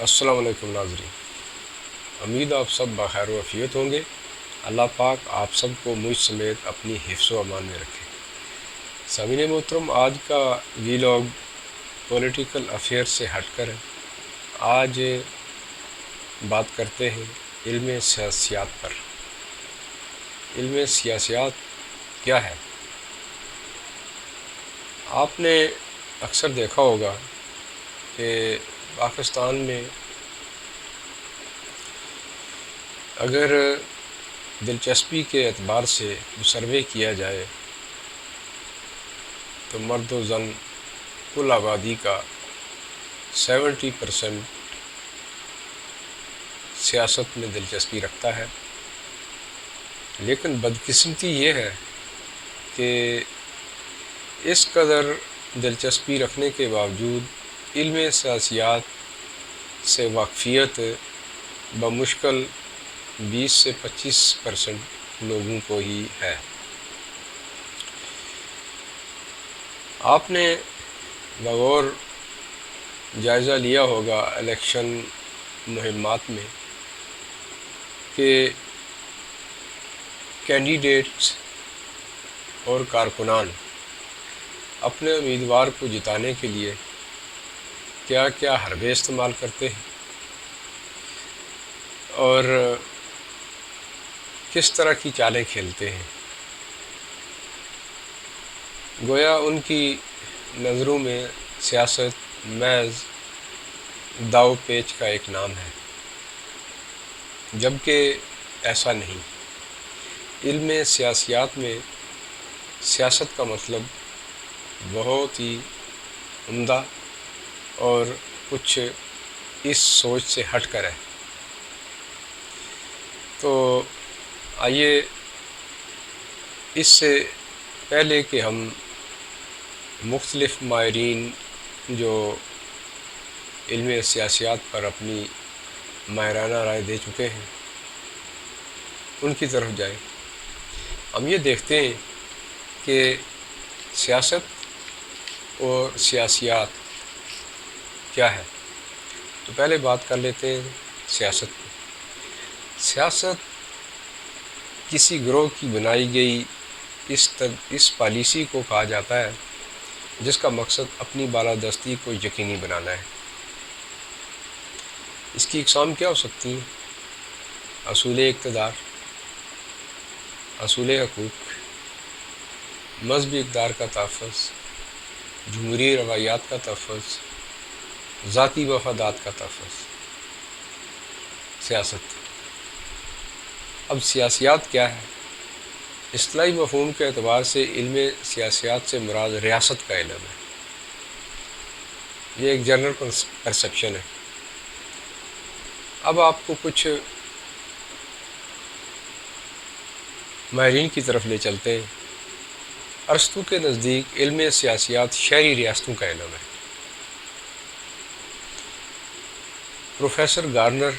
السلام علیکم ناظرین، امید آپ سب بخیر و عافیت ہوں گے۔ اللہ پاک آپ سب کو مجھ سمیت اپنی حفظ و امان میں رکھے۔ سامعین محترم، آج کا ویلاگ پولیٹیکل افیئر سے ہٹ کر ہے۔ آج بات کرتے ہیں علم سیاسیات پر۔ علم سیاسیات کیا ہے؟ آپ نے اکثر دیکھا ہوگا کہ پاکستان میں اگر دلچسپی کے اعتبار سے سروے کیا جائے تو مرد و زن کل آبادی کا 70% سیاست میں دلچسپی رکھتا ہے، لیکن بدقسمتی یہ ہے کہ اس قدر دلچسپی رکھنے کے باوجود علم سیاسیات سے واقفیت بمشکل 20 سے 25% لوگوں کو ہی ہے۔ آپ نے بغور جائزہ لیا ہوگا الیکشن مہمات میں کہ کینڈیڈیٹس اور کارکنان اپنے امیدوار کو جتانے کے لیے کیا کیا حربے استعمال کرتے ہیں اور کس طرح کی چالیں کھیلتے ہیں۔ گویا ان کی نظروں میں سیاست محض داؤ پیچ کا ایک نام ہے، جبکہ ایسا نہیں۔ علم سیاسیات میں سیاست کا مطلب بہت ہی عمدہ اور کچھ اس سوچ سے ہٹ کر ہے۔ تو آئیے اس سے پہلے کہ ہم مختلف ماہرین جو علم سیاسیات پر اپنی ماہرانہ رائے دے چکے ہیں ان کی طرف جائیں، ہم یہ دیکھتے ہیں کہ سیاست اور سیاسیات کیا ہے۔ تو پہلے بات کر لیتے ہیں سیاست کی۔ سیاست کسی گروہ کی بنائی گئی اس پالیسی کو کہا جاتا ہے جس کا مقصد اپنی بالادستی کو یقینی بنانا ہے۔ اس کی اقسام کیا ہو سکتی ہیں؟ اصول اقتدار، اصول حقوق، مذہبی اقدار کا تحفظ، جمہوری روایات کا تحفظ، ذاتی مفادات کا تحفظ۔ سیاست۔ اب سیاسیات کیا ہے؟ اصطلاحی مفہوم کے اعتبار سے علم سیاسیات سے مراد ریاست کا علم ہے۔ یہ ایک جنرل پرسیپشن ہے۔ اب آپ کو کچھ ماہرین کی طرف لے چلتے ہیں۔ ارسطو کے نزدیک علم سیاسیات شہری ریاستوں کا علم ہے۔ پروفیسر گارنر،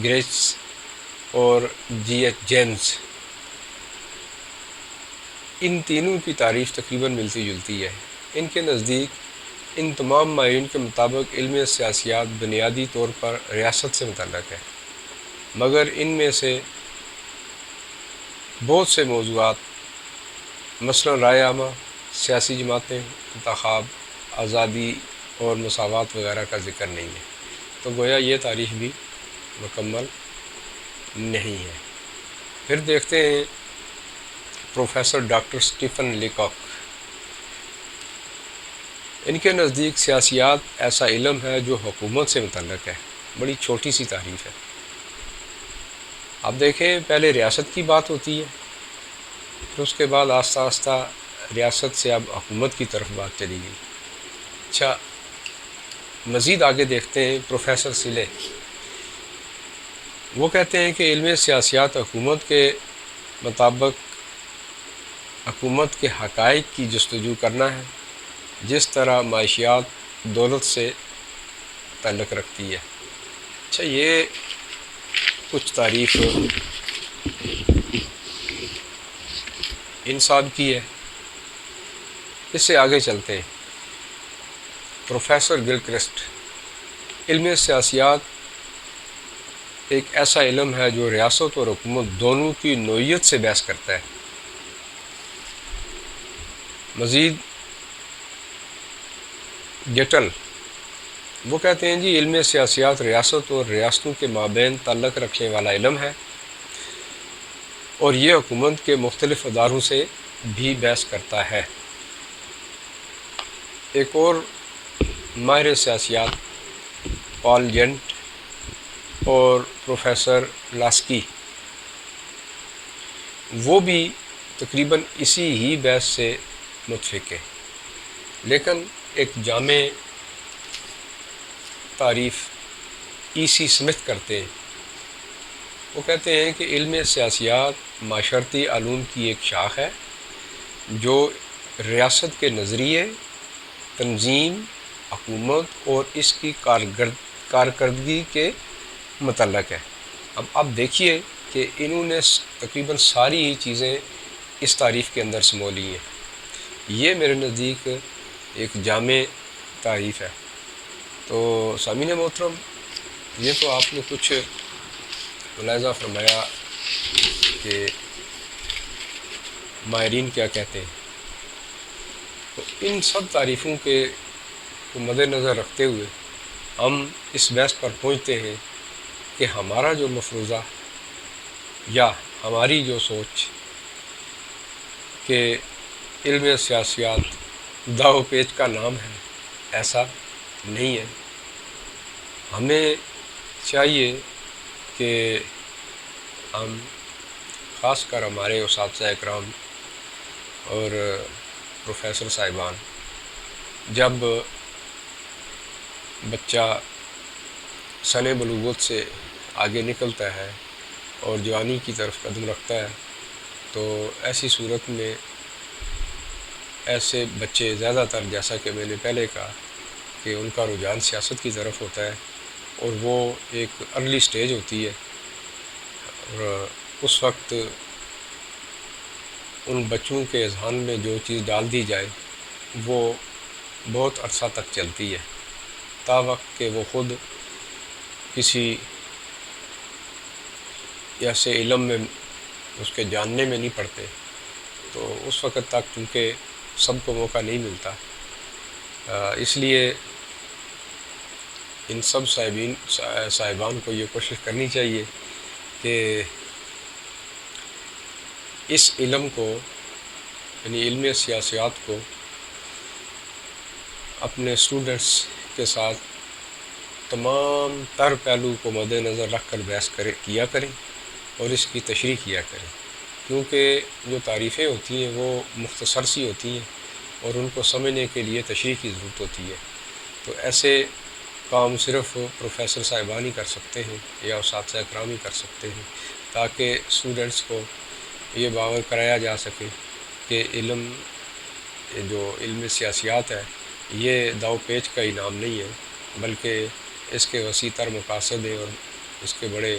گریچس اور جی ایچ جیمز، ان تینوں کی تعریف تقریباً ملتی جلتی ہے۔ ان کے نزدیک ان تمام ماہرین کے مطابق علم سیاسیات بنیادی طور پر ریاست سے متعلق ہے، مگر ان میں سے بہت سے موضوعات مثلا رائے عامہ، سیاسی جماعتیں، انتخاب، آزادی اور مساوات وغیرہ کا ذکر نہیں ہے۔ تو گویا یہ تعریف بھی مکمل نہیں ہے۔ پھر دیکھتے ہیں پروفیسر ڈاکٹر اسٹیفن لیکاک۔ ان کے نزدیک سیاسیات ایسا علم ہے جو حکومت سے متعلق ہے۔ بڑی چھوٹی سی تعریف ہے۔ آپ دیکھیں، پہلے ریاست کی بات ہوتی ہے، پھر اس کے بعد آہستہ آہستہ ریاست سے اب حکومت کی طرف بات چلی گئی۔ اچھا، مزید آگے دیکھتے ہیں پروفیسر سلے۔ وہ کہتے ہیں کہ علم سیاسیات حکومت کے مطابق حکومت کے حقائق کی جستجو کرنا ہے، جس طرح معاشیات دولت سے تعلق رکھتی ہے۔ اچھا، یہ کچھ تعریف انصاب کی ہے۔ اس سے آگے چلتے ہیں۔ پروفیسر گلکرسٹ، علم سیاسیات ایک ایسا علم ہے جو ریاست اور حکومت دونوں کی نوعیت سے بحث کرتا ہے۔ مزید گیٹل وہ کہتے ہیں جی علم سیاسیات ریاست اور ریاستوں کے مابین تعلق رکھنے والا علم ہے، اور یہ حکومت کے مختلف اداروں سے بھی بحث کرتا ہے۔ ایک اور ماہر سیاسیات پال جینٹ اور پروفیسر لاسکی وہ بھی تقریباً اسی ہی بحث سے متفق ہیں، لیکن ایک جامع تعریف ای سی سمتھ کرتے ہیں۔ وہ کہتے ہیں کہ علم سیاسیات معاشرتی علوم کی ایک شاخ ہے جو ریاست کے نظریے، تنظیم، حکومت اور اس کی کارکردگی کے متعلق ہے۔ اب آپ دیکھیے کہ انہوں نے تقریباً ساری ہی چیزیں اس تعریف کے اندر سمو لی ہیں۔ یہ میرے نزدیک ایک جامع تعریف ہے۔ تو سامعین محترم، یہ تو آپ نے کچھ ملاحظہ فرمایا کہ ماہرین کیا کہتے ہیں۔ تو ان سب تعریفوں کے مد نظر رکھتے ہوئے ہم اس بحث پر پہنچتے ہیں کہ ہمارا جو مفروضہ یا ہماری جو سوچ کہ علم سیاسیات داؤ پیچ کا نام ہے، ایسا نہیں ہے۔ ہمیں چاہیے کہ ہم خاص کر ہمارے اساتذہ اکرام اور پروفیسر صاحبان، جب بچہ سن بلوغت سے آگے نکلتا ہے اور جوانی کی طرف قدم رکھتا ہے، تو ایسی صورت میں ایسے بچے زیادہ تر، جیسا کہ میں نے پہلے کہا، کہ ان کا رجحان سیاست کی طرف ہوتا ہے، اور وہ ایک ارلی سٹیج ہوتی ہے، اور اس وقت ان بچوں کے اذہان میں جو چیز ڈال دی جائے وہ بہت عرصہ تک چلتی ہے، تا وقت کہ وہ خود کسی ایسے علم میں اس کے جاننے میں نہیں پڑتے، تو اس وقت تک چونکہ سب کو موقع نہیں ملتا۔ اس لیے ان سب صاحبان کو یہ کوشش کرنی چاہیے کہ اس علم کو، یعنی علم سیاسیات کو، اپنے اسٹوڈنٹس کے ساتھ تمام تر پہلو کو مد نظر رکھ کر بحث کیا کریں اور اس کی تشریح کیا کریں، کیونکہ جو تعریفیں ہوتی ہیں وہ مختصر سی ہوتی ہیں اور ان کو سمجھنے کے لیے تشریح کی ضرورت ہوتی ہے۔ تو ایسے کام صرف پروفیسر صاحبان ہی کر سکتے ہیں یا اساتذہ اکرام ہی کر سکتے ہیں، تاکہ اسٹوڈنٹس کو یہ باور کرایا جا سکے کہ علم سیاسیات ہے یہ داؤ پیچ کا انعام نہیں ہے، بلکہ اس کے وسیع تر مقاصد ہیں اور اس کے بڑے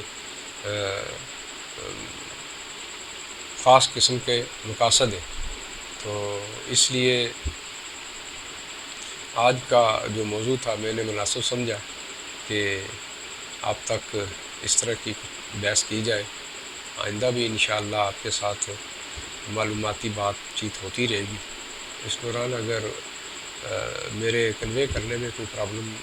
خاص قسم کے مقاصد ہیں۔ تو اس لیے آج کا جو موضوع تھا میں نے مناسب سمجھا کہ آپ تک اس طرح کی بحث کی جائے۔ آئندہ بھی انشاءاللہ آپ کے ساتھ معلوماتی بات چیت ہوتی رہے گی۔ اس دوران اگر میرے کنوے کرنے میں کوئی پرابلم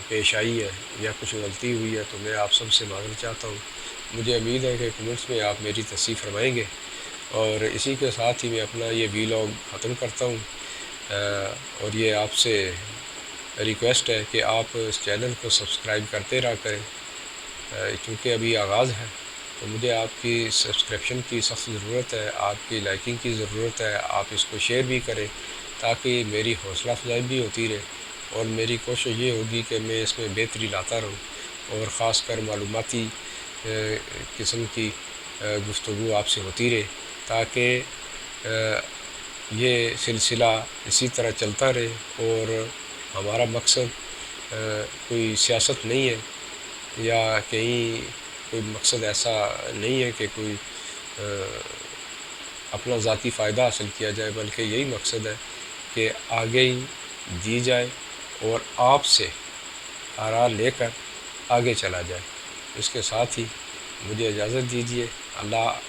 پیش آئی ہے یا کچھ غلطی ہوئی ہے تو میں آپ سب سے معذرت چاہتا ہوں۔ مجھے امید ہے کہ کمنٹس میں آپ میری تصحیح فرمائیں گے، اور اسی کے ساتھ ہی میں اپنا یہ ویلاگ ختم کرتا ہوں، اور یہ آپ سے ریکویسٹ ہے کہ آپ اس چینل کو سبسکرائب کرتے رہا کریں، چونکہ ابھی آغاز ہے تو مجھے آپ کی سبسکرپشن کی سخت ضرورت ہے، آپ کی لائکنگ کی ضرورت ہے، آپ اس کو شیئر بھی کریں تاکہ میری حوصلہ افزائی بھی ہوتی رہے، اور میری کوشش یہ ہوگی کہ میں اس میں بہتری لاتا رہوں، اور خاص کر معلوماتی قسم کی گفتگو آپ سے ہوتی رہے، تاکہ یہ سلسلہ اسی طرح چلتا رہے، اور ہمارا مقصد کوئی سیاست نہیں ہے یا کہیں کوئی مقصد ایسا نہیں ہے کہ کوئی اپنا ذاتی فائدہ حاصل کیا جائے، بلکہ یہی مقصد ہے کہ آگے ہی دی جائے اور آپ سے آرا لے کر آگے چلا جائے۔ اس کے ساتھ ہی مجھے اجازت دیجیے۔ اللہ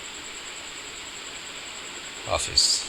حافظ۔